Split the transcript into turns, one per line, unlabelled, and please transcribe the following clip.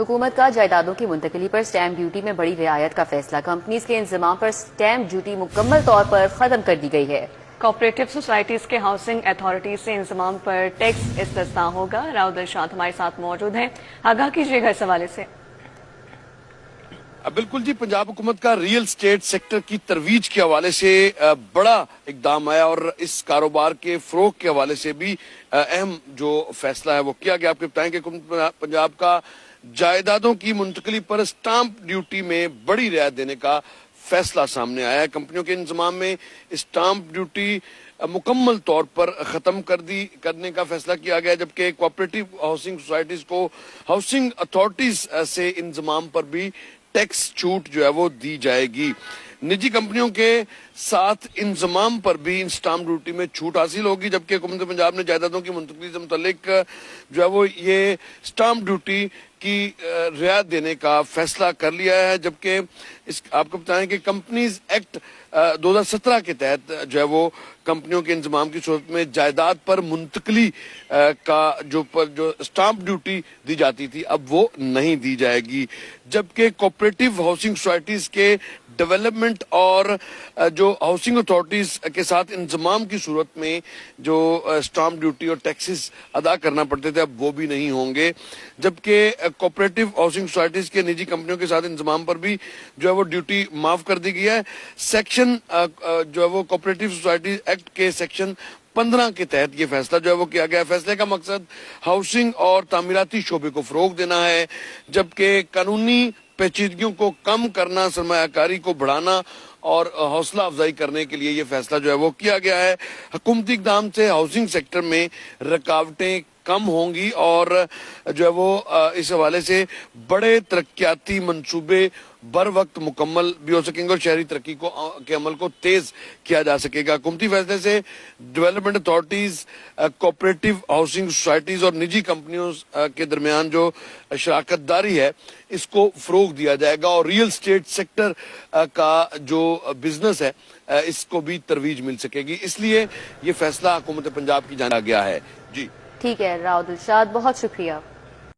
हुकूमत का जायदादों की मुंतकिली पर स्टैम्प ड्यूटी में बड़ी रियायत का फैसला। कंपनीज के इंतजाम पर स्टैम्प ड्यूटी मुकम्मल तौर पर खत्म कर दी गई है।
कोऑपरेटिव सोसाइटीज के हाउसिंग अथॉरिटी से इंतजाम पर टैक्स इस्तिस्ना होगा। राव दिलशाद हमारे साथ मौजूद हैं, आगाह कीजिएगा इस हवाले से।
बिल्कुल जी, पंजाब हुकूमत का रियल स्टेट सेक्टर की तरवीज के हवाले से बड़ा इकदाम आया और इस कारोबार के फरोग के हवाले से भी अहम जो फैसला है वो किया गया। आपको बताएं कि पंजाब का जायदादों की मुंतकली पर स्टाम्प ड्यूटी में बड़ी रियायत देने का फैसला सामने आया है। कंपनियों के इंतजाम में स्टाम्प ड्यूटी मुकम्मल तौर पर खत्म करने का फैसला किया गया, जबकि कोऑपरेटिव हाउसिंग सोसाइटीज को हाउसिंग अथॉरिटीज से इंतजाम पर भी टैक्स छूट जो है वो दी जाएगी। निजी कंपनियों के साथ इंतजाम पर भी स्टाम्प ड्यूटी में छूट हासिल होगी, जबकि हुकूमत पंजाब ने जायदादों की मुंतकली से मुतल्लिक जो है वो ये स्टाम्प ड्यूटी की रियायत देने का फैसला कर लिया है। जबकि इस आपको बताएं कि कंपनीज एक्ट 2017 के तहत जो है वो कंपनियों के इंतजाम की सूरत में जायदाद पर मुंतकली का जो स्टाम्प ड्यूटी दी जाती थी अब वो नहीं दी जाएगी। जबकि कोऑपरेटिव हाउसिंग सोसाइटीज के डेवलपमेंट और जो हाउसिंग अथॉरिटीज के साथ इंतजाम की सूरत में जो स्टाम्प ड्यूटी और टैक्सेस अदा करना पड़ते थे अब वो भी नहीं होंगे। जबकि कोऑपरेटिव हाउसिंग सोसाइटीज के निजी कंपनियों के साथ इंतजाम पर भी जो है वो ड्यूटी माफ कर दी गई है। सेक्शन जो है वो कोऑपरेटिव सोसाइटी एक्ट के सेक्शन 15 के तहत ये फैसला जो है वो किया गया। फैसले का मकसद हाउसिंग और तामीराती शोबे को फरोग देना है, जबकि कानूनी पेचीदगियों को कम करना, सरमायाकारी को बढ़ाना और हौसला अफजाई करने के लिए ये फैसला जो है वो किया गया है। हुकूमती इक़दाम से हाउसिंग सेक्टर में रुकावटें कम होंगी और जो है वो इस हवाले से बड़े तरक्याती मंसूबे बर वक्त मुकम्मल भी हो सकेंगे और शहरी तरक्की के अमल को तेज किया जा सकेगा। हुकूमती फैसले से development authorities, cooperative housing societies और निजी कंपनियों के दरमियान जो शराकतदारी है इसको फरोग दिया जाएगा और रियल स्टेट सेक्टर का जो बिजनेस है इसको भी तरवीज मिल सकेगी। इसलिए ये फैसला हुकूमत पंजाब की जाना गया है। जी
ठीक है राव दिलशाद, बहुत शुक्रिया।